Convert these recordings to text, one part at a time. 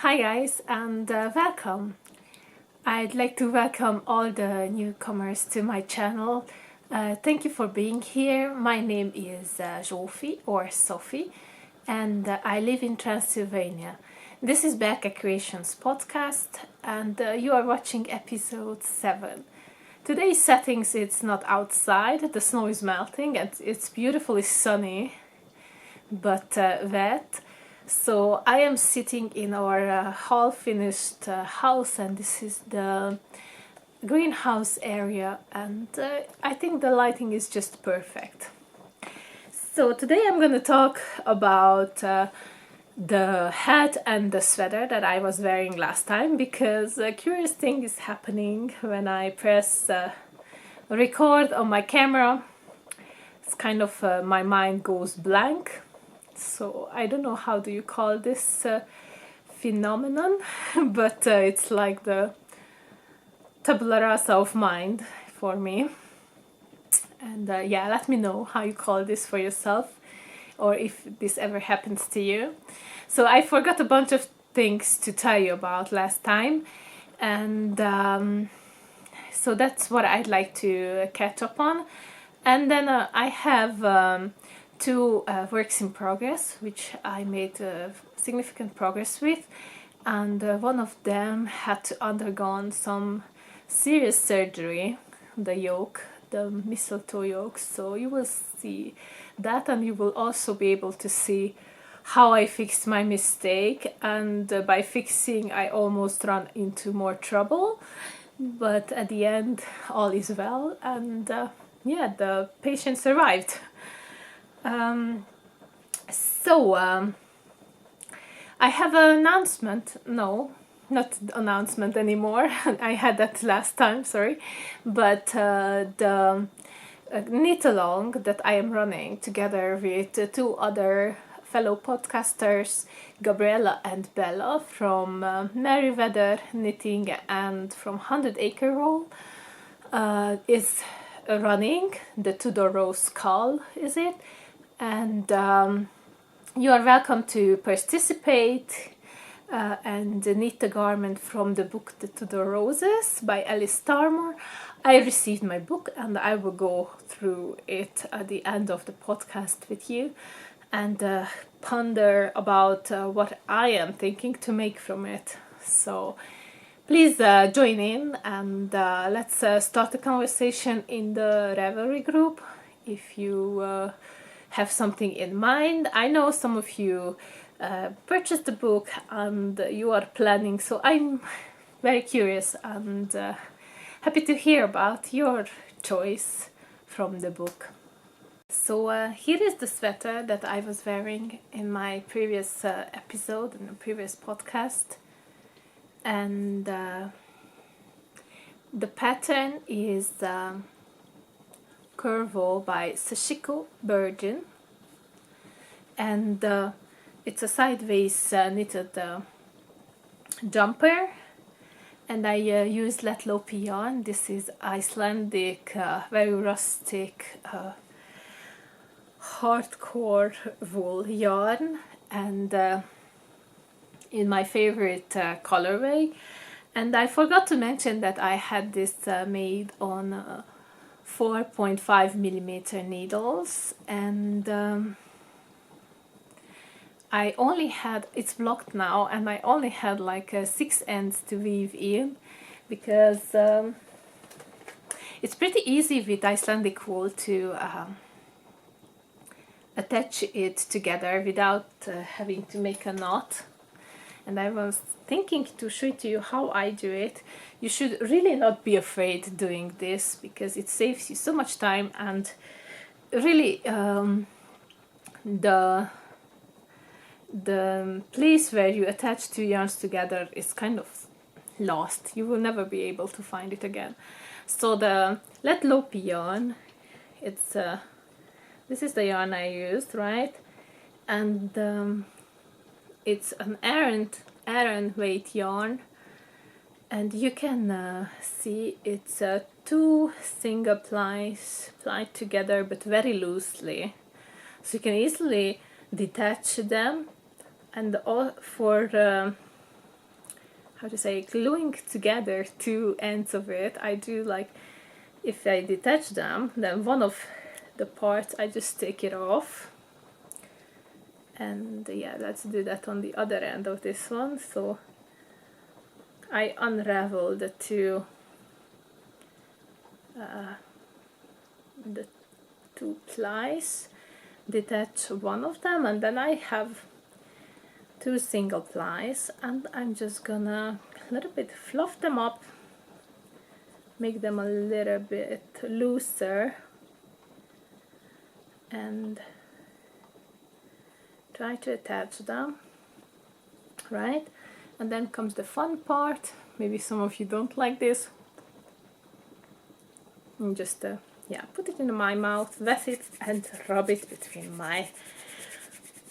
Hi guys and welcome. I'd like to welcome all the newcomers to my channel. Thank you for being here. My name is Zsófi or Sophie and I live in Transylvania. This is Berke Creations Podcast and you are watching Ep.7. Today's settings, it's not outside, the snow is melting and it's beautifully sunny but wet. So I am sitting in our half-finished house, and this is the greenhouse area, and I think the lighting is just perfect. So today I'm going to talk about the hat and the sweater that I was wearing last time, because a curious thing is happening when I press record on my camera. It's kind of my mind goes blank. So I don't know how do you call this phenomenon, but it's like the tabula rasa of mind for me. And yeah, let me know how you call this for yourself, or if this ever happens to you. So I forgot a bunch of things to tell you about last time, and so that's what I'd like to catch up on. And then I have two works in progress, which I made significant progress with, and one of them had to undergone some serious surgery, the yoke, the mistletoe yoke. So you will see that, and you will also be able to see how I fixed my mistake, and by fixing I almost ran into more trouble, but at the end all is well, and yeah, the patient survived. So I have an announcement. No, not announcement anymore. I had that last time, sorry. But the knit along that I am running together with two other fellow podcasters, Gabriella and Bella from Merryweather Knitting and from 100 Acre Roll, is running. The Tudor Roses KAL, is it? And you are welcome to participate and knit the garment from the book The Tudor Roses by Alice Starmore. I received my book and I will go through it at the end of the podcast with you and ponder about what I am thinking to make from it. So please join in and let's start a conversation in the Ravelry group if you have something in mind. I know some of you purchased the book and you are planning, so I'm very curious and happy to hear about your choice from the book. So here is the sweater that I was wearing in my previous episode, in the previous podcast, and the pattern is Curveball by Sashiko Virgin, and it's a sideways knitted jumper, and I use Lèttlopi yarn. This is Icelandic, very rustic, hardcore wool yarn, and in my favorite colorway. And I forgot to mention that I had this made on 4.5 millimeter needles, and I only had, it's blocked now, and I only had like 6 ends to weave in, because it's pretty easy with Icelandic wool to attach it together without having to make a knot. And I was thinking to show it to you how I do it. You should really not be afraid doing this, because it saves you so much time, and really the place where you attach two yarns together is kind of lost. You will never be able to find it again. So the Lèttlopi yarn, it's this is the yarn I used, right? And it's an Aran weight yarn, and you can see it's two single plies plied together but very loosely, so you can easily detach them. And for how to say, gluing together two ends of it. I do like, if I detach them, then one of the parts I just take it off. And yeah, let's do that on the other end of this one. So I unravel the two plies, detach one of them, and then I have two single plies, and I'm just gonna a little bit fluff them up, make them a little bit looser, and try to attach them, right? And then comes the fun part. Maybe some of you don't like this. And just yeah, put it in my mouth, wet it, and rub it between my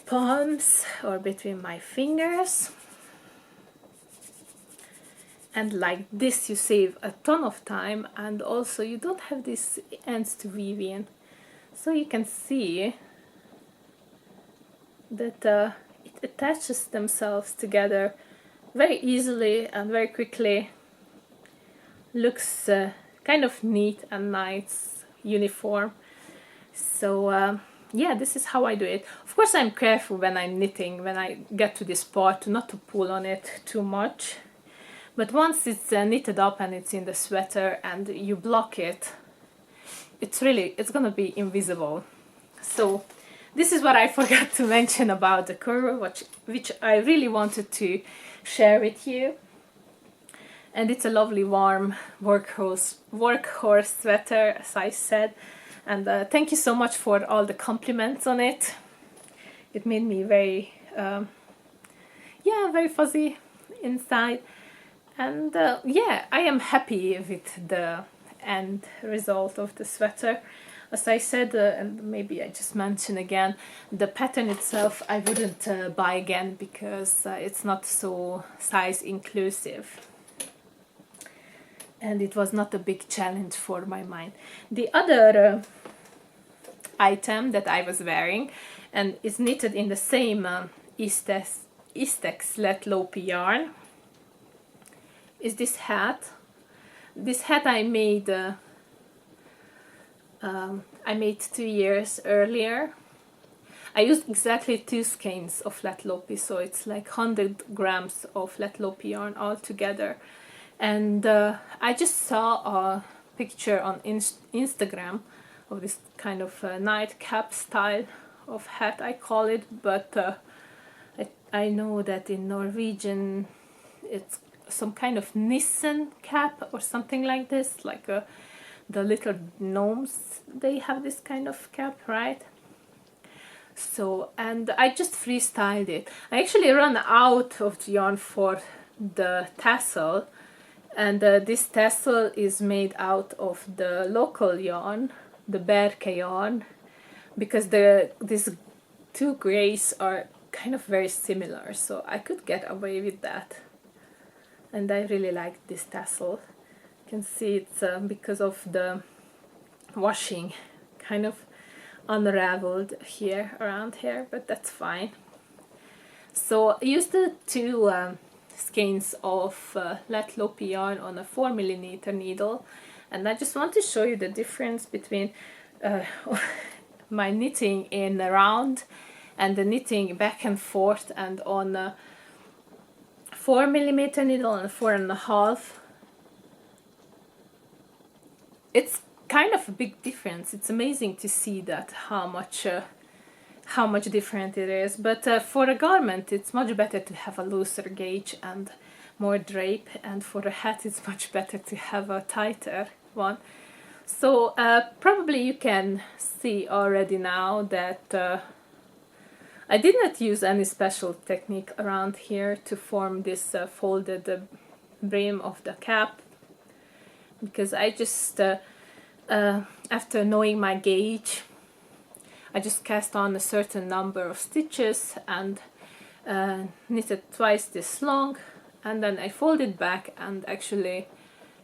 palms or between my fingers. And like this you save a ton of time, and also you don't have these ends to weave in. So you can see that it attaches themselves together very easily and very quickly. Looks kind of neat and nice, uniform. So yeah, this is how I do it. Of course I'm careful when I'm knitting, when I get to this part, not to pull on it too much. But once it's knitted up and it's in the sweater and you block it, it's gonna be invisible. So this is what I forgot to mention about the curve, which I really wanted to share with you. And it's a lovely warm workhorse sweater, as I said. And thank you so much for all the compliments on it. It made me very, yeah, very fuzzy inside. And yeah, I am happy with the end result of the sweater. As I said, and maybe I just mention again, the pattern itself I wouldn't buy again because it's not so size inclusive. And it was not a big challenge for my mind. The other item that I was wearing, and is knitted in the same Istex Lèttlopi yarn, is this hat. This hat I made 2 years earlier. I used exactly 2 skeins of Lèttlopi, so it's like 100 grams of Lèttlopi yarn all together. And I just saw a picture on Instagram of this kind of nightcap style of hat, I call it, but I know that in Norwegian it's some kind of Nissen cap or something like this, like the little gnomes, they have this kind of cap, right? So, and I just freestyled it. I actually ran out of the yarn for the tassel, and this tassel is made out of the local yarn, the Berke yarn, because these two grays are kind of very similar, so I could get away with that. And I really like this tassel. You can see it's because of the washing kind of unraveled here, around here, but that's fine. So I used the 2 skeins of Lèttlopi yarn on a 4mm needle, and I just want to show you the difference between my knitting in a round and the knitting back and forth, and on a 4mm needle and 4.5. It's kind of a big difference. It's amazing to see that how much different it is. But for a garment, it's much better to have a looser gauge and more drape, and for a hat, it's much better to have a tighter one. So probably you can see already now that I did not use any special technique around here to form this folded brim of the cap, because I just, after knowing my gauge, I just cast on a certain number of stitches and knitted twice this long, and then I folded back and actually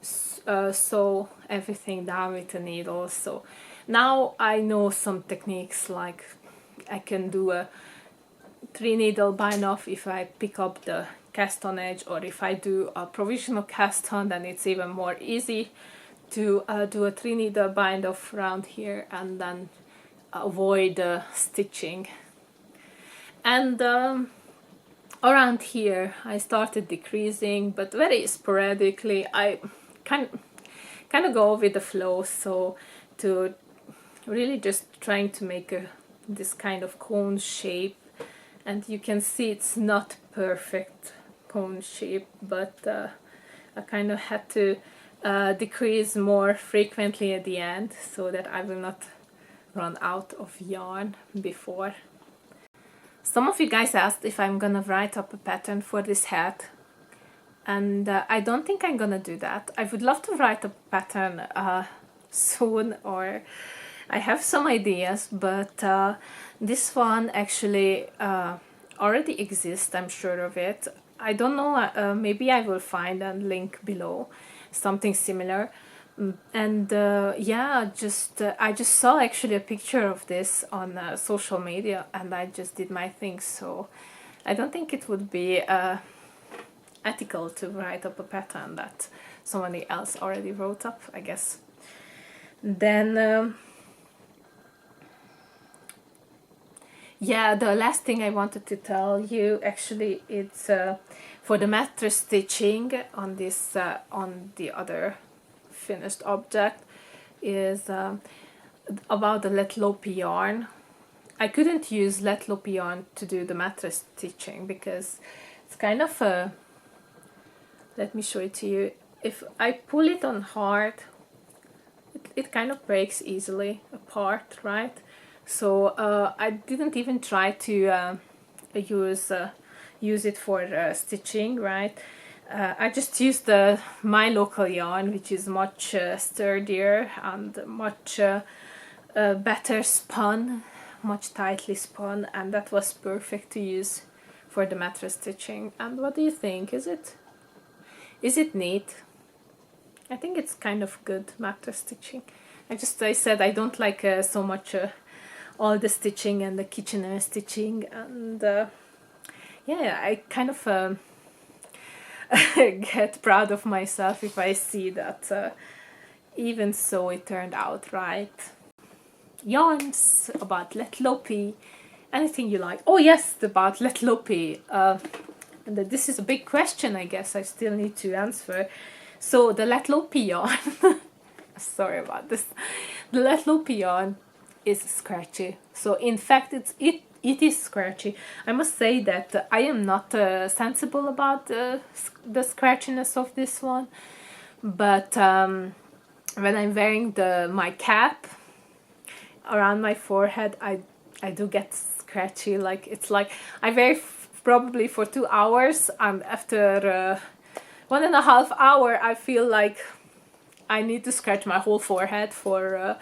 sew everything down with a needle. So now I know some techniques, like I can do a 3 needle bind off if I pick up the cast on edge, or if I do a provisional cast on, then it's even more easy to do a 3 needle bind off around here and then avoid stitching. And around here I started decreasing, but very sporadically. I kind of go with the flow, so to really just trying to make this kind of cone shape. And you can see it's not perfect cone shape, but I kind of had to decrease more frequently at the end so that I will not run out of yarn before. Some of you guys asked if I'm gonna write up a pattern for this hat, and I don't think I'm gonna do that. I would love to write up a pattern soon, or I have some ideas, but this one actually already exists, I'm sure of it. I don't know, maybe I will find a link below, something similar. And yeah, I just saw actually a picture of this on social media, and I just did my thing. So I don't think it would be ethical to write up a pattern that somebody else already wrote up, I guess. Then yeah, the last thing I wanted to tell you, actually, it's for the mattress stitching on this on the other finished object, is about the Lèttlopi yarn. I couldn't use Lèttlopi yarn to do the mattress stitching because it's kind of a, let me show it to you. If I pull it on hard, it kind of breaks easily apart, right? So I didn't even try to use it for stitching, right? I just used my local yarn, which is much sturdier and much better spun, much tightly spun, and that was perfect to use for the mattress stitching. And what do you think? Is it neat? I think it's kind of good mattress stitching. I said I don't like so much all the stitching and the kitchener stitching, and yeah, I kind of get proud of myself if I see that even so it turned out right. Yarns about Lèttlopi, anything you like. Oh yes, about Lèttlopi. And this is a big question, I guess I still need to answer. So the Lèttlopi yarn, sorry about this, the Lèttlopi yarn is scratchy. So in fact it is scratchy. I must say that I am not sensible about the scratchiness of this one, but when I'm wearing my cap around my forehead, I do get scratchy. Like it's like I wear probably for 2 hours, and after 1.5 hours I feel like I need to scratch my whole forehead for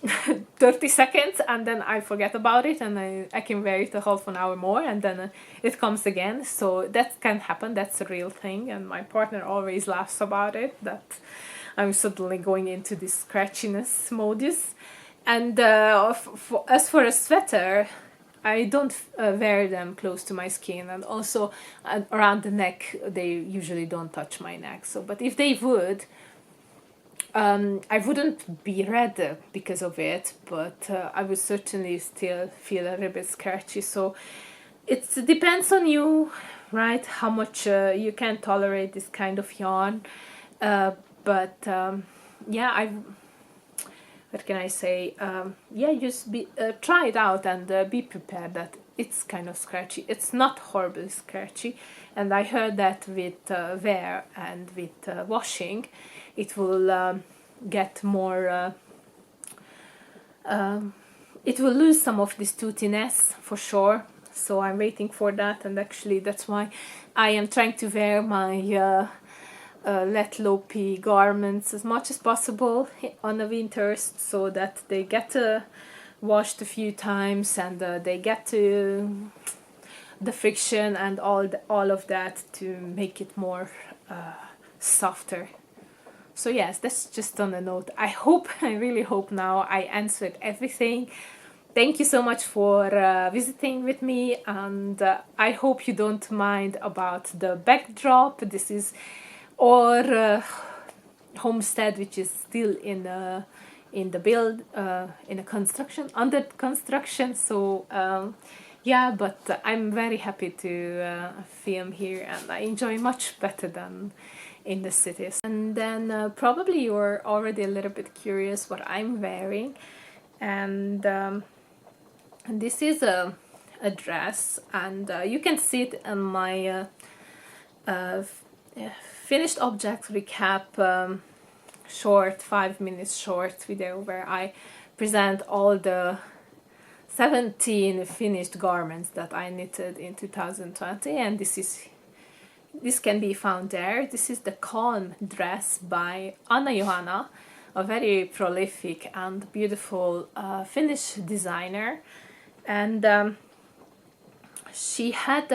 30 seconds, and then I forget about it, and I can wear it a half an hour more, and then it comes again. So that can happen, that's a real thing, and my partner always laughs about it, that I'm suddenly going into this scratchiness modus. And as for a sweater, I don't wear them close to my skin, and also around the neck, they usually don't touch my neck. So, but if they would, I wouldn't be red because of it, but I would certainly still feel a little bit scratchy. So it depends on you, right? How much you can tolerate this kind of yarn. But yeah, what can I say? Yeah, just try it out and be prepared that it's kind of scratchy. It's not horribly scratchy, and I heard that with wear and with washing, it will get more. It will lose some of this toothiness for sure. So I'm waiting for that, and actually that's why I am trying to wear my Lèttlopi garments as much as possible on the winters, so that they get washed a few times, and they get to the friction and all of that to make it more softer. So yes, that's just on a note. I really hope now I answered everything. thank you so much for visiting with me, and I hope you don't mind about the backdrop. This is our homestead, which is still in the build, in a construction, under construction. So yeah, but I'm very happy to film here, and I enjoy much better than in the cities. And then probably you're already a little bit curious what I'm wearing, and this is a dress, and you can see it in my finished object recap short 5 minutes short video where I present all the 17 finished garments that I knitted in 2020, and this can be found there. This is the Calm dress by Anna Johanna, a very prolific and beautiful Finnish designer, and she had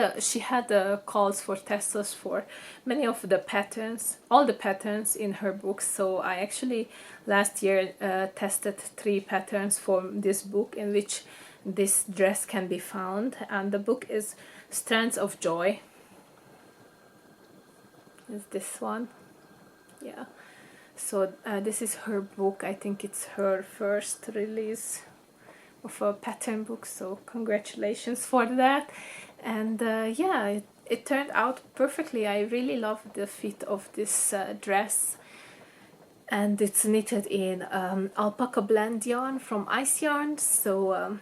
calls for testers for many of the patterns, all the patterns in her book. So I actually last year tested 3 patterns for this book in which this dress can be found, and the book is Strands of Joy. Is this one? Yeah. So this is her book. I think it's her first release of a pattern book, so congratulations for that. And yeah, it turned out perfectly. I really love the fit of this dress, and it's knitted in alpaca blend yarn from Ice Yarn, so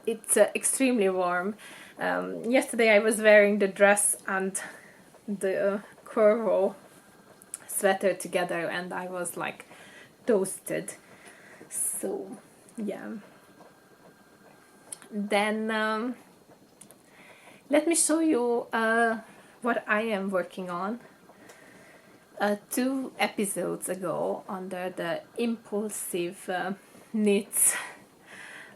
it's extremely warm. Yesterday I was wearing the dress and the Curveball sweater together, and I was like toasted. So yeah, then let me show you what I am working on. 2 episodes ago, under the impulsive knits,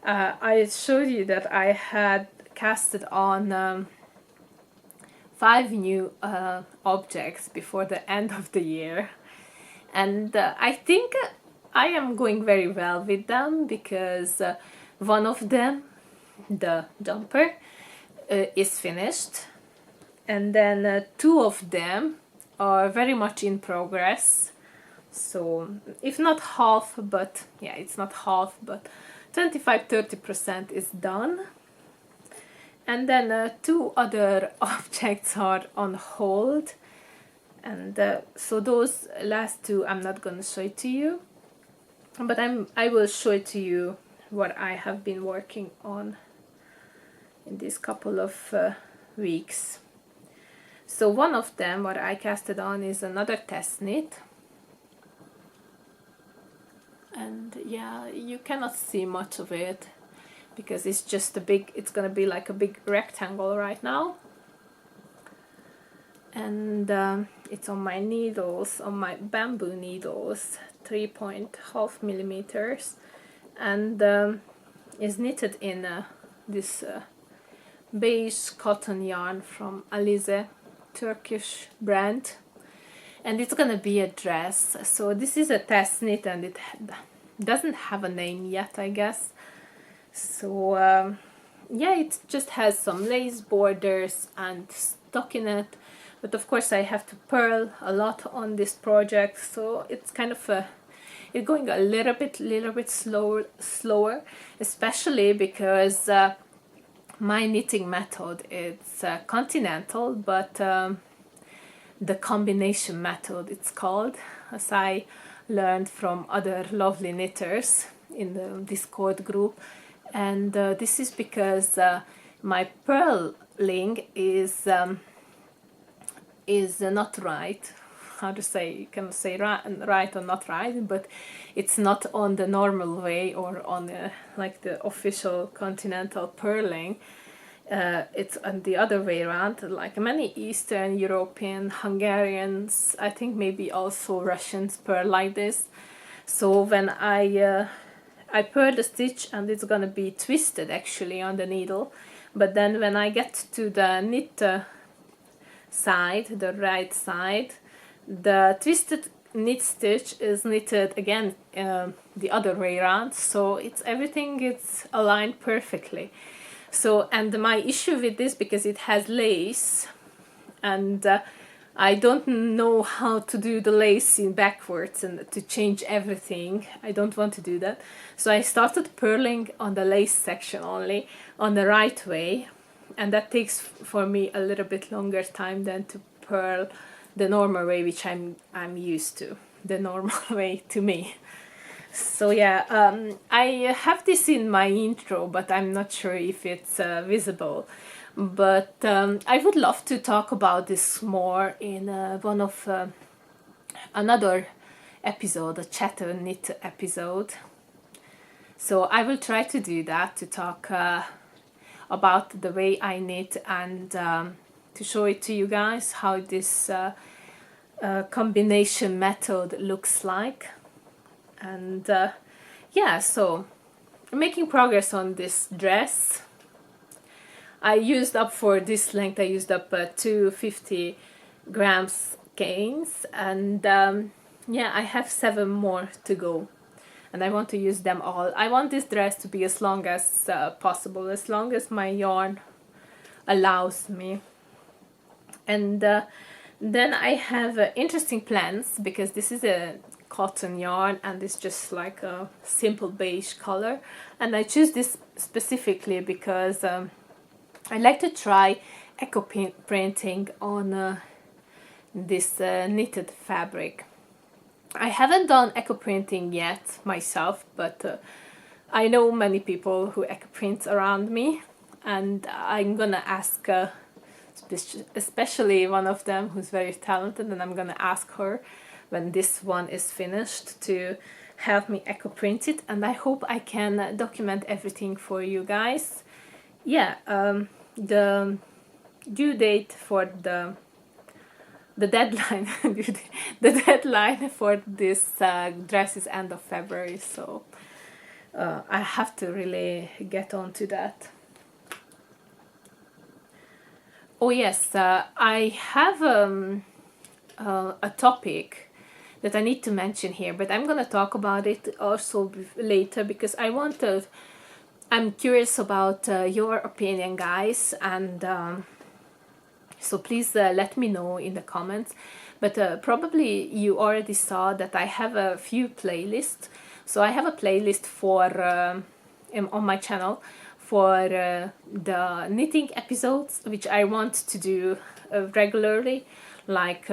I showed you that I had casted on 5 new objects before the end of the year, and I think I am going very well with them, because one of them, the jumper, is finished, and then 2 of them are very much in progress. So if not half, but yeah, it's not half, but 25-30% is done. And then 2 other objects are on hold, and so those last 2 I'm not gonna show it to you, but I will show it to you what I have been working on in this couple of weeks. So one of them, what I casted on, is another Testknit, and yeah, you cannot see much of it because it's just it's gonna be like a big rectangle right now, and it's on my needles, on my bamboo needles, 3.5 millimeters, and is knitted in this beige cotton yarn from Alize, Turkish brand, and it's gonna be a dress. So this is a Testknit, and it doesn't have a name yet, I guess. So yeah, it just has some lace borders and stockinette, but of course I have to purl a lot on this project, so it's kind of it's going a little bit slower, especially because my knitting method is continental, but the combination method it's called, as I learned from other lovely knitters in the Discord group. And this is because my purling is not right. How to say? You can say right or not right, but it's not on the normal way or on like the official continental purling. It's on the other way around. Like many Eastern European, Hungarians, I think maybe also Russians purl like this. So when I purl the stitch, and it's gonna be twisted actually on the needle, but then when I get to the knit side, the right side, the twisted knit stitch is knitted again the other way around, so everything is aligned perfectly. So, and my issue with this, because it has lace, and I don't know how to do the lacing backwards and to change everything. I don't want to do that. So I started purling on the lace section only, on the right way, and that takes for me a little bit longer time than to purl the normal way, which I'm used to, the normal way to me. So yeah, I have this in my intro, but I'm not sure if it's visible. But I would love to talk about this more in one of another episode, a chat and knit episode. So I will try to do that, to talk about the way I knit, and to show it to you guys how this combination method looks like. And yeah, so making progress on this dress. I used up, for this length, I used up 250 grams skeins, and yeah, I have 7 more to go, and I want to use them all. I want this dress to be as long as possible, as long as my yarn allows me. And then I have interesting plans, because this is a cotton yarn and it's just like a simple beige color, and I choose this specifically because I like to try eco printing on this knitted fabric. I haven't done eco printing yet myself, but I know many people who eco print around me, and I'm gonna ask especially one of them who's very talented, and I'm gonna ask her when this one is finished to help me eco print it, and I hope I can document everything for you guys. Yeah, the due date for the deadline the deadline for this dress is end of February, so I have to really get on to that. Oh yes, I have a topic that I need to mention here, but I'm gonna talk about it also later, because I'm curious about your opinion, guys, and so please let me know in the comments. But probably you already saw that I have a few playlists. So I have a playlist for on my channel for the knitting episodes, which I want to do regularly, like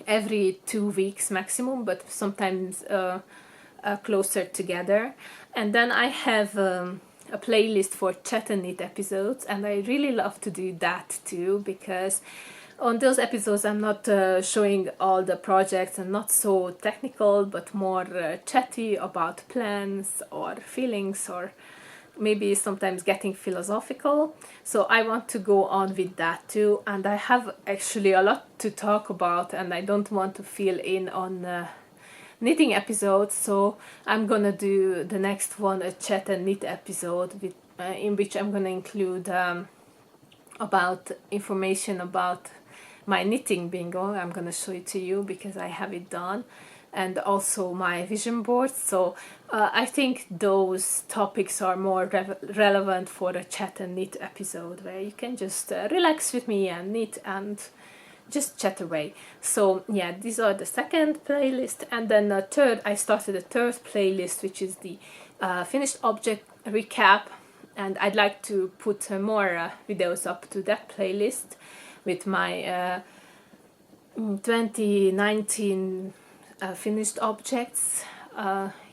every 2 weeks maximum, but sometimes closer together. And then I have a playlist for chat and knit episodes, and I really love to do that too, because on those episodes I'm not showing all the projects and not so technical, but more chatty about plans or feelings, or maybe sometimes getting philosophical. So I want to go on with that too, and I have actually a lot to talk about, and I don't want to fill in on knitting episodes, so I'm gonna do the next one a chat and knit episode with in which I'm gonna include about information about my knitting bingo. I'm gonna show it to you because I have it done, and also my vision board. So I think those topics are more relevant for a chat and knit episode, where you can just relax with me and knit and just chat away. So yeah, these are the second playlist, and then I started a third playlist, which is the finished object recap, and I'd like to put more videos up to that playlist with my 2019 finished objects,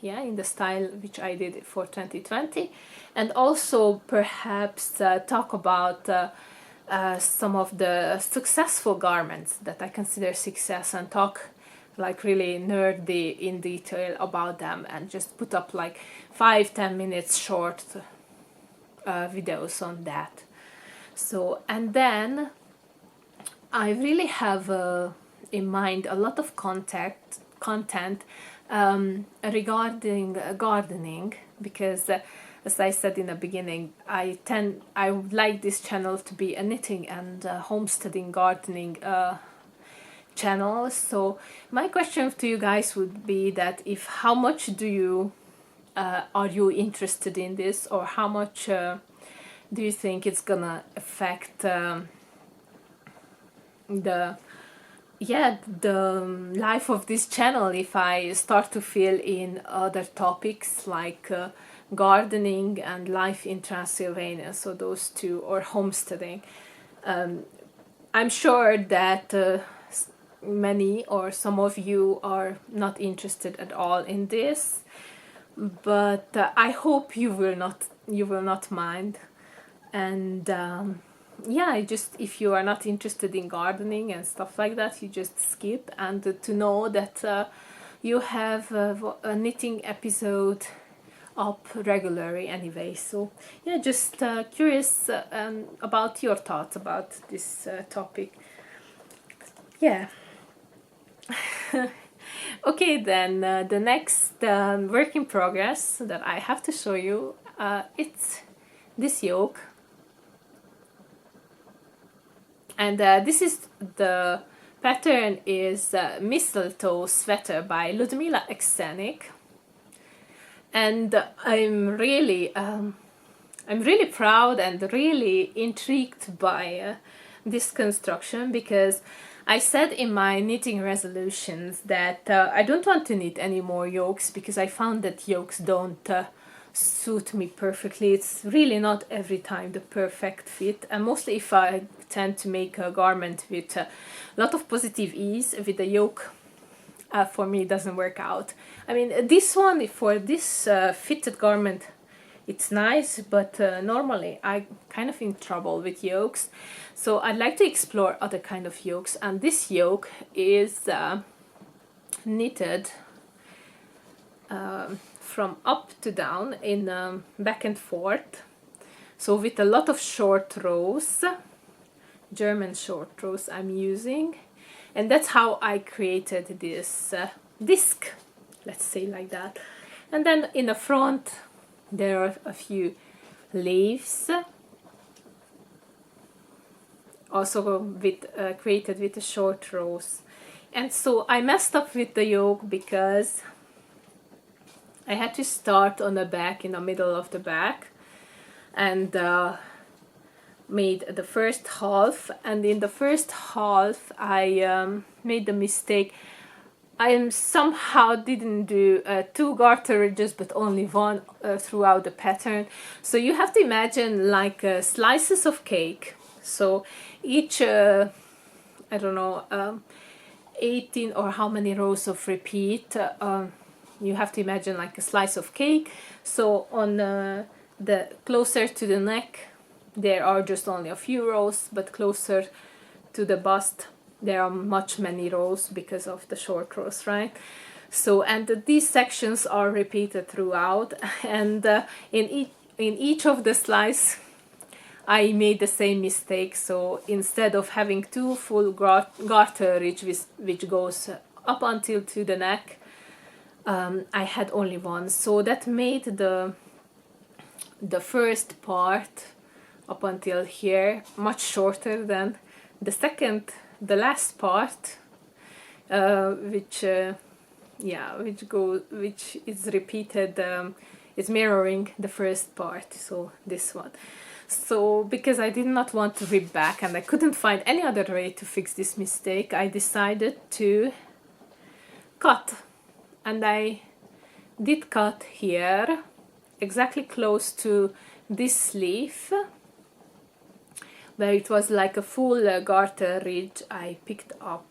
yeah, in the style which I did for 2020, and also perhaps talk about some of the successful garments that I consider success, and talk like really nerdy in detail about them, and just put up like 5-10 minutes short videos on that. So, and then I really have in mind a lot of content regarding gardening, because as I said in the beginning, I would like this channel to be a knitting and homesteading gardening channel. So my question to you guys would be that how much do you are you interested in this, or how much do you think it's gonna affect the life of this channel if I start to fill in other topics like gardening and life in Transylvania, so those two, or homesteading. I'm sure that many or some of you are not interested at all in this, but I hope you will not mind. And if you are not interested in gardening and stuff like that, you just skip, and to know that you have a knitting episode up regularly anyway. So yeah, just curious about your thoughts about this topic. Yeah. Okay, then the next work in progress that I have to show you, it's this yoke. And this is the pattern is Mistletoe Sweater by Ludmila Eksenik. And I'm really proud and really intrigued by this construction, because I said in my knitting resolutions that I don't want to knit any more yokes, because I found that yokes don't suit me perfectly. It's really not every time the perfect fit, and mostly if I tend to make a garment with a lot of positive ease, with the yoke for me it doesn't work out. I mean, this one, for this fitted garment, it's nice, but normally I'm kind of in trouble with yokes, so I'd like to explore other kind of yokes. And this yoke is knitted from up to down in back and forth, so with a lot of short rows, German short rows I'm using, and that's how I created this disc, let's say like that. And then in the front there are a few leaves, also with created with the short rows. And so I messed up with the yoke because I had to start on the back, in the middle of the back, and made the first half. And in the first half I made the mistake. I somehow didn't do 2 garter ridges, but only 1 throughout the pattern. So you have to imagine like slices of cake. So each, I don't know, 18 or how many rows of repeat, you have to imagine like a slice of cake. So on the closer to the neck there are just only a few rows, but closer to the bust there are many rows because of the short rows, right? So, and these sections are repeated throughout, and in each of the slice I made the same mistake. So instead of having 2 full garter ridge which goes up until to the neck, I had only 1. So that made the first part up until here much shorter than the last part, which is repeated, is mirroring the first part, so this one. So because I did not want to rip back and I couldn't find any other way to fix this mistake, I decided to cut. And I did cut here, exactly close to this sleeve, where it was like a full garter ridge. I picked up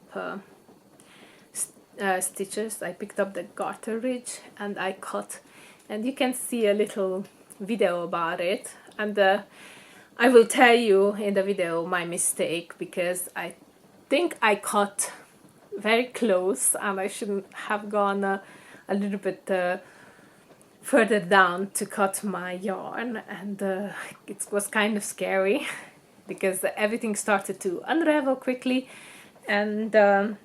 stitches, I picked up the garter ridge and I cut. And you can see a little video about it. And I will tell you in the video my mistake, because I think I cut very close and I shouldn't have gone a little bit further down to cut my yarn, and it was kind of scary because everything started to unravel quickly, and the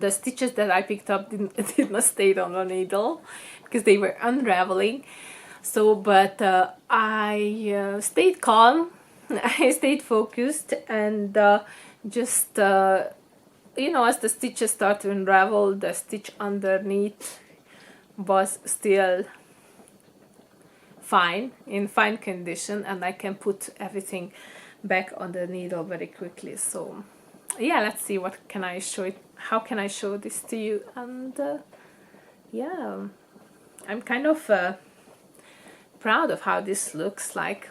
stitches that I picked up did not stay on the needle because they were unraveling. So, but I stayed calm, I stayed focused, and just you know, as the stitches start to unravel, the stitch underneath was still fine, in fine condition, and I can put everything back on the needle very quickly. So yeah, let's see what can I show it, how can I show this to you. And yeah, I'm kind of proud of how this looks like.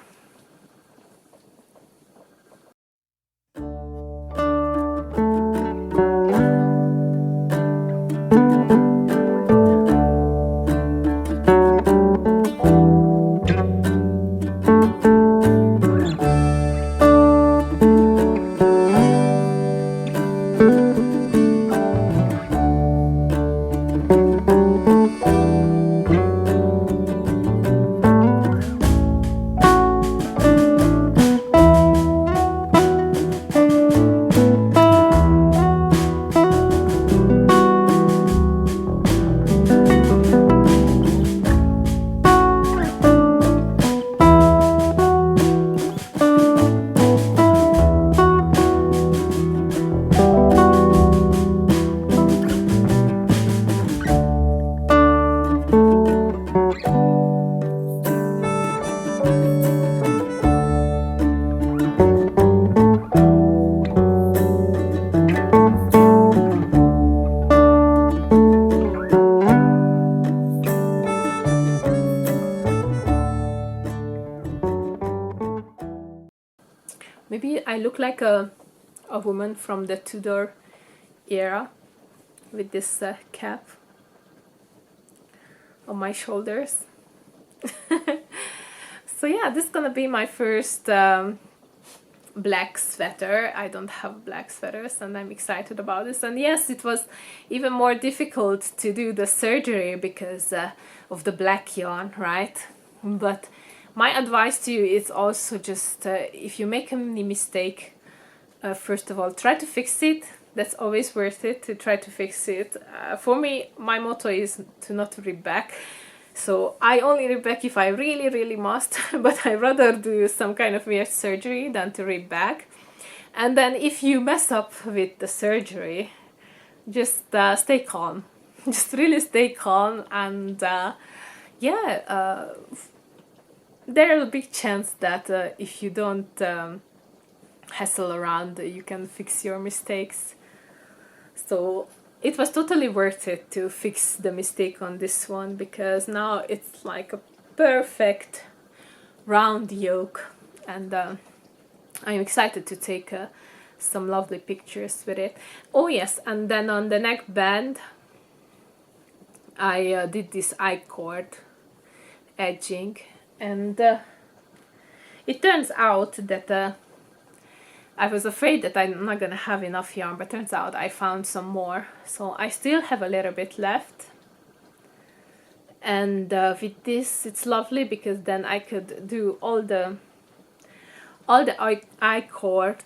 Maybe I look like a woman from the Tudor era with this cap on my shoulders. So yeah, this is gonna be my first black sweater. I don't have black sweaters and I'm excited about this. And yes, it was even more difficult to do the surgery because of the black yarn, right? But my advice to you is also just if you make any mistake, first of all, try to fix it. That's always worth it, to try to fix it. For me, my motto is to not rip back. So I only rip back if I really, really must, but I rather do some kind of weird surgery than to rip back. And then if you mess up with the surgery, just stay calm. Just really stay calm, and there's a big chance that if you don't hassle around, you can fix your mistakes. So it was totally worth it to fix the mistake on this one, because now it's like a perfect round yoke, and I'm excited to take some lovely pictures with it. Oh yes, and then on the neckband I did this I-cord edging, and it turns out that I was afraid that I'm not gonna have enough yarn, but turns out I found some more, so I still have a little bit left. And with this it's lovely because then I could do all the I-cord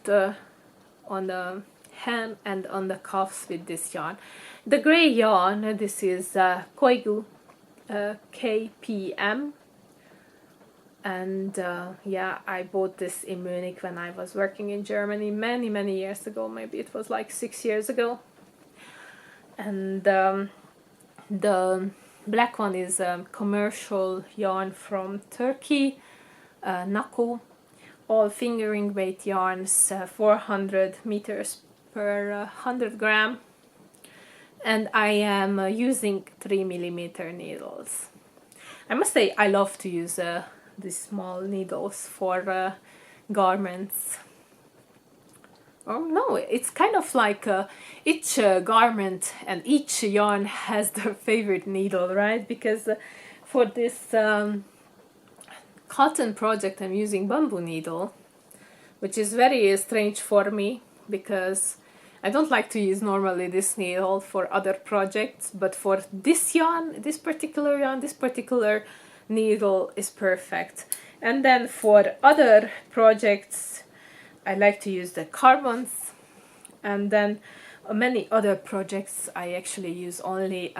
on the hem and on the cuffs with this yarn. The gray yarn, this is Koigu KPM. And yeah, I bought this in Munich when I was working in Germany many years ago. Maybe it was like 6 years ago. And the black one is commercial yarn from Turkey, Nako. All fingering weight yarns, 400 meters per 100 gram. And I am using 3mm needles. I must say I love to use these small needles for garments. Oh no, it's kind of like each garment and each yarn has their favorite needle, right? Because for this cotton project I'm using bamboo needle, which is very strange for me because I don't like to use normally this needle for other projects, but for this yarn, this particular needle is perfect. And then for other projects I like to use the carbons, and then many other projects I actually use only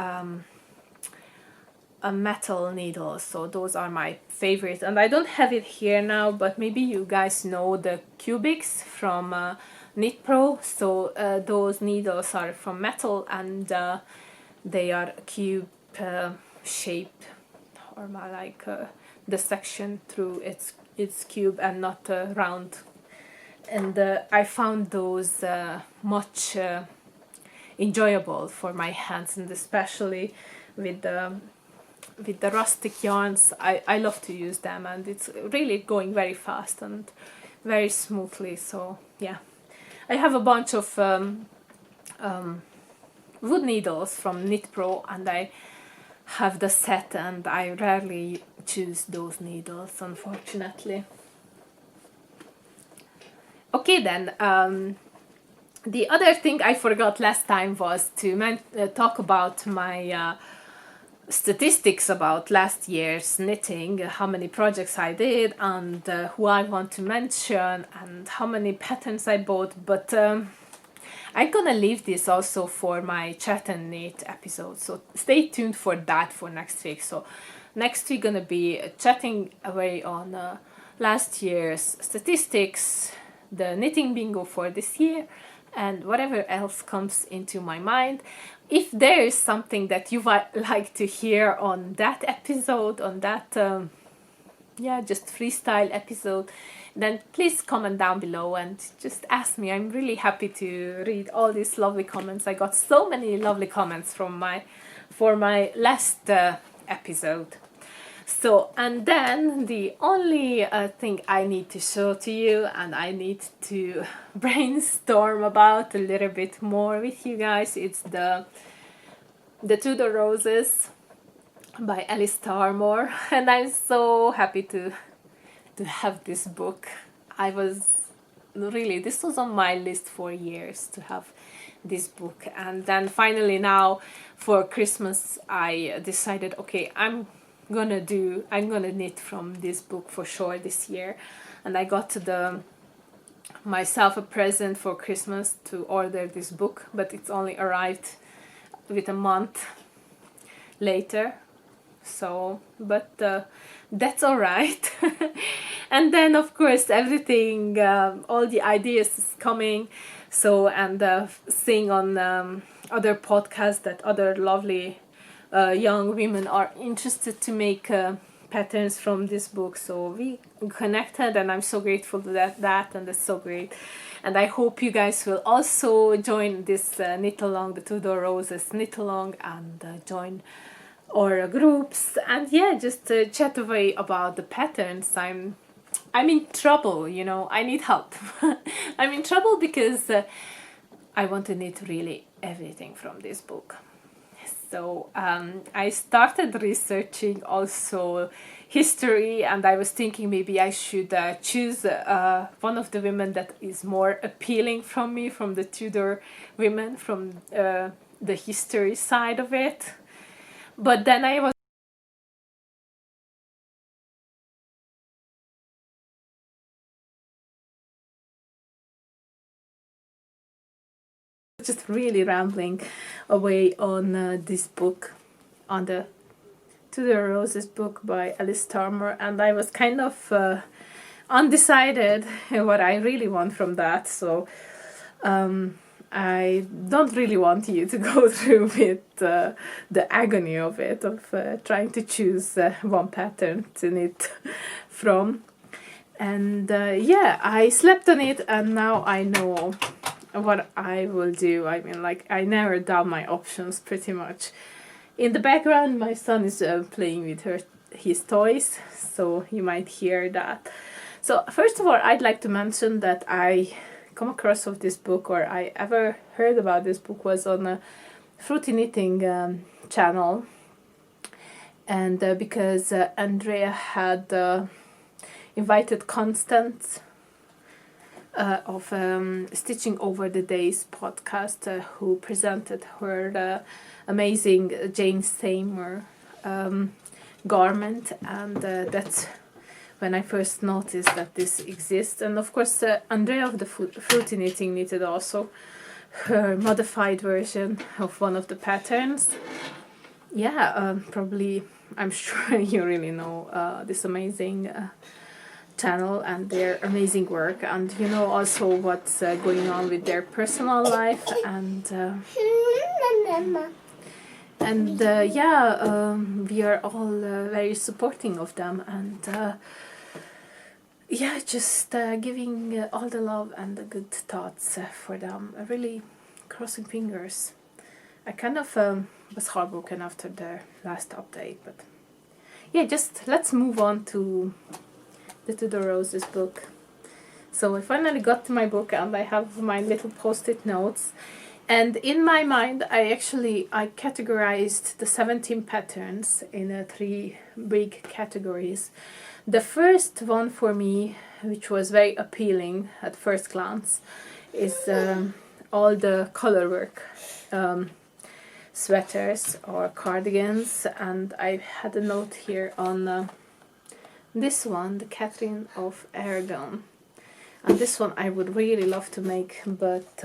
a metal needle, so those are my favorites. And I don't have it here now, but maybe you guys know the cubics from Knit Pro. So those needles are from metal, and they are cube shape, or more like the section through its cube and not round. And I found those much enjoyable for my hands, and especially with the rustic yarns. I love to use them, and it's really going very fast and very smoothly. So yeah, I have a bunch of wood needles from Knit Pro, and I have the set, and I rarely choose those needles, unfortunately. Okay, then the other thing I forgot last time was to talk about my statistics about last year's knitting, how many projects I did, and who I want to mention, and how many patterns I bought. But I'm gonna leave this also for my chat and knit episode, so stay tuned for that for next week. So next week gonna be chatting away on last year's statistics, the knitting bingo for this year, and whatever else comes into my mind. If there is something that you might like to hear on that episode, on that just freestyle episode, then please comment down below and just ask me. I'm really happy to read all these lovely comments. I got so many lovely comments for my last episode. So, and then the only thing I need to show to you, and I need to brainstorm about a little bit more with you guys, it's the Tudor Roses by Alice Starmore, and I'm so happy to have this book. This was on my list for years to have this book, and then finally now for Christmas I decided, okay, I'm gonna knit from this book for sure this year. And I got myself a present for Christmas to order this book, but it's only arrived with a month later. So, but that's all right. And then of course everything, all the ideas is coming. So, and seeing on other podcasts that other lovely young women are interested to make patterns from this book. So we connected, and I'm so grateful that and it's so great. And I hope you guys will also join this knit along, the Tudor Roses knit along, and join our groups, and just chat away about the patterns. I'm in trouble, I need help. I'm in trouble because I want to knit really everything from this book. So I started researching also history, and I was thinking maybe I should choose one of the women that is more appealing from the Tudor women, from the history side of it. But then I was just really rambling away on this book, on the Tudor Roses book by Alice Starmore, and I was kind of undecided what I really want from that. So I don't really want you to go through with the agony of it, of trying to choose one pattern to knit from. And I slept on it, and now I know what I will do. I mean, like, I narrowed down my options pretty much. In the background, my son is playing with his toys, so you might hear that. So first of all, I'd like to mention that I come across of this book, or I ever heard about this book, was on a Fruity Knitting channel, and because Andrea had invited Constance of Stitching Over the Days podcast, who presented her amazing Jane Seymour garment, and that's when I first noticed that this exists. And of course Andrea of the Fruity Knitting knitted also her modified version of one of the patterns. Probably, I'm sure you really know this amazing channel and their amazing work, and you know also what's going on with their personal life, and we are all very supporting of them, and just giving all the love and the good thoughts for them. Really crossing fingers. I kind of was heartbroken after the last update, but yeah, just let's move on to the Tudor Roses book. So I finally got to my book, and I have my little post-it notes. And in my mind, I categorized the 17 patterns in 3 big categories. The first one for me, which was very appealing at first glance, is all the color work sweaters or cardigans. And I had a note here on this one, the Catherine of Aragon. And this one I would really love to make, but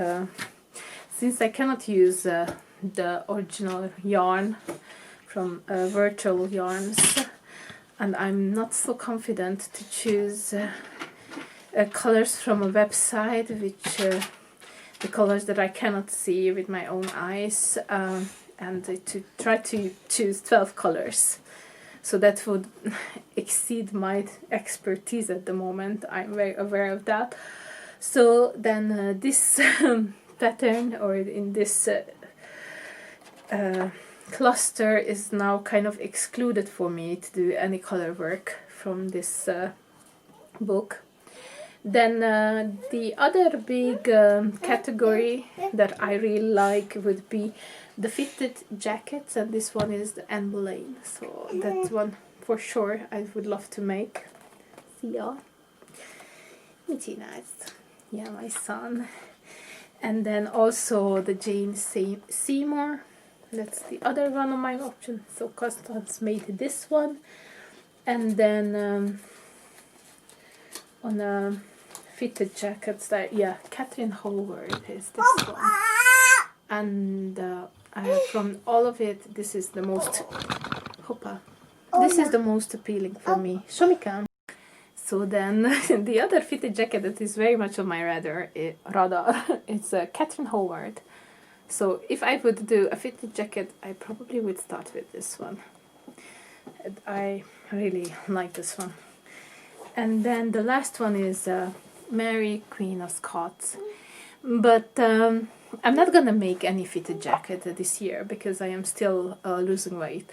since I cannot use the original yarn from virtual yarns, and I'm not so confident to choose colors from a website, which the colors that I cannot see with my own eyes, and to try to choose 12 colors. So that would exceed my expertise at the moment. I'm very aware of that. So then this pattern, or in this cluster, is now kind of excluded for me to do any color work from this book. Then the other big category that I really like would be the fitted jackets, and this one is the Anne Boleyn. So that one for sure I would love to make. See ya. Pretty nice. Yeah, my son. And then also the Jane Seymour. That's the other one of my options. So Constance made this one. And then on a fitted jackets, that Catherine Howard is this one. And from all of it, this is the most this is the most appealing for me. Show me can. So then the other fitted jacket that is very much on my radar, it's Catherine Howard. So if I would do a fitted jacket, I probably would start with this one. I really like this one. And then the last one is Mary, Queen of Scots. But I'm not gonna make any fitted jacket this year because I am still losing weight.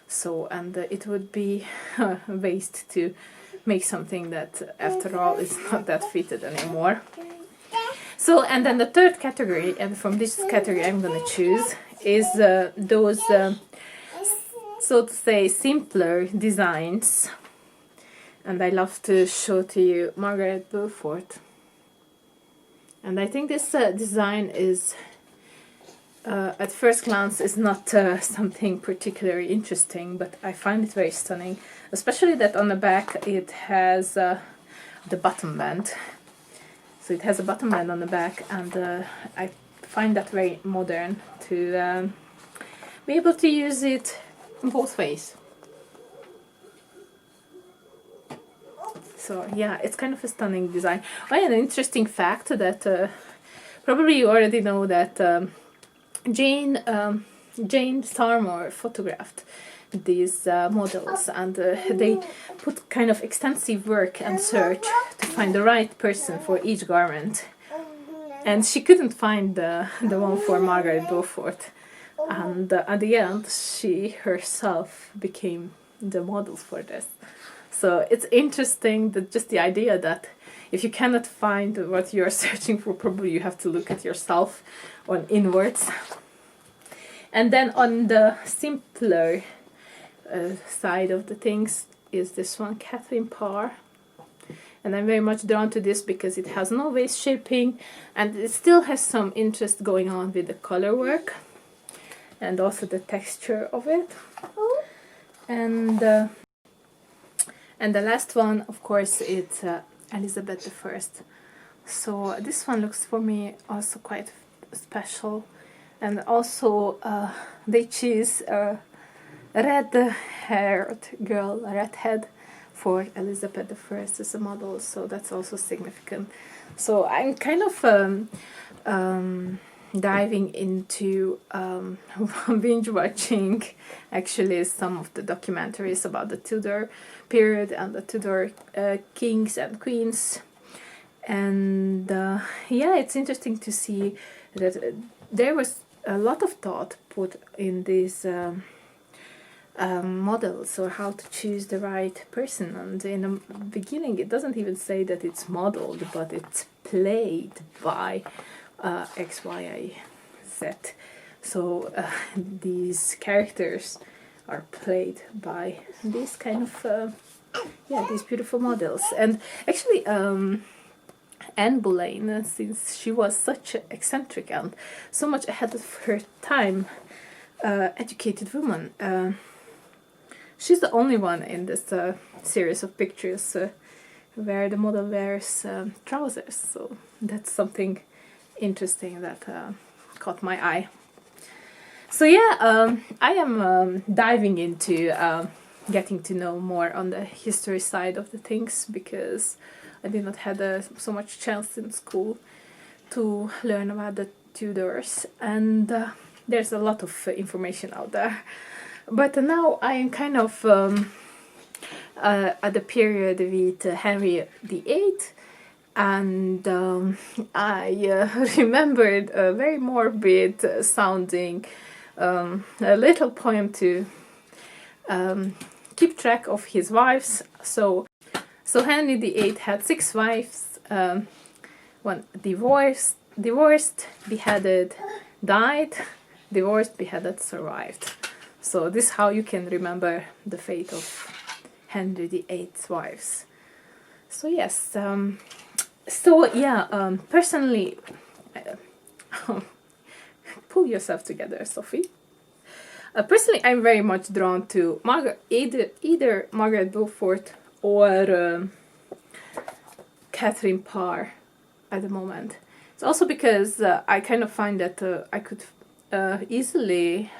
So, and it would be a waste to make something that after all is not that fitted anymore. So, and then the third category, and from this category I'm gonna choose, is those so to say simpler designs. And I love to show to you Margaret Beaufort. And I think this design is at first glance is not something particularly interesting, but I find it very stunning, especially that on the back it has the bottom band. So it has a bottom band on the back, and I find that very modern to be able to use it both ways. So yeah, it's kind of a stunning design. Oh, and an interesting fact that probably you already know that Jane Starmore photographed these models, and they put kind of extensive work and search to find the right person for each garment. And she couldn't find the one for Margaret Beaufort. And at the end, she herself became the model for this. So it's interesting that just the idea that if you cannot find what you're searching for, probably you have to look at yourself on inwards. And then on the simpler side of the things is this one, Catherine Parr. And I'm very much drawn to this because it has no waist shaping, and it still has some interest going on with the color work and also the texture of it. And the last one, of course, it's Elizabeth I. So this one looks for me also quite special. And also they choose a red-haired girl, a redhead, for Elizabeth I as a model, so that's also significant. So I'm kind of diving into binge watching actually some of the documentaries about the Tudor period and the Tudor kings and queens. And yeah, it's interesting to see that there was a lot of thought put in these models, or how to choose the right person. And in the beginning, it doesn't even say that it's modeled, but it's played by X, Y, I, Z. So these characters are played by these kind of yeah, these beautiful models. And actually, Anne Boleyn, since she was such an eccentric and so much ahead of her time, educated woman, she's the only one in this series of pictures where the model wears trousers. So that's something interesting that caught my eye. So yeah, I am diving into getting to know more on the history side of the things, because I did not have so much chance in school to learn about the Tudors, and there's a lot of information out there. But now I am kind of at the period with Henry VIII, and I remembered a very morbid sounding a little poem to keep track of his wives. So Henry VIII had 6 wives, one divorced, beheaded, died, divorced, beheaded, survived. So this is how you can remember the fate of Henry VIII's wives. So yes, personally, pull yourself together, Sophie. Personally, I'm very much drawn to either Margaret Beaufort or Catherine Parr at the moment. It's also because I kind of find that I could easily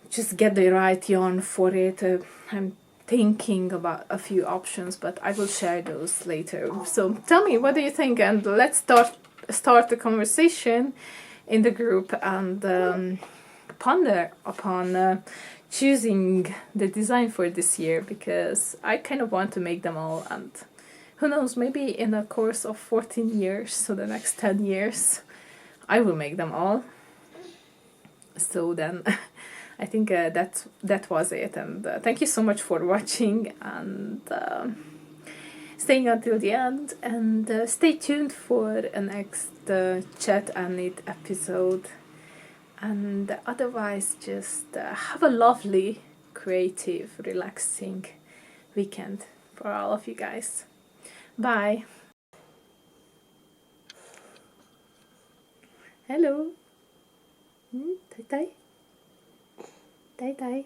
just get the right yarn for it. I'm thinking about a few options, but I will share those later. So tell me, what do you think? And let's start the conversation in the group and ponder upon choosing the design for this year, because I kind of want to make them all, and who knows, maybe in a course of 14 years, so the next 10 years, I will make them all. So then I think that was it, and thank you so much for watching and staying until the end, and stay tuned for a next Chat and Knit episode. And otherwise, just have a lovely, creative, relaxing weekend for all of you guys. Bye. Hello. Tai tai. Tai tai.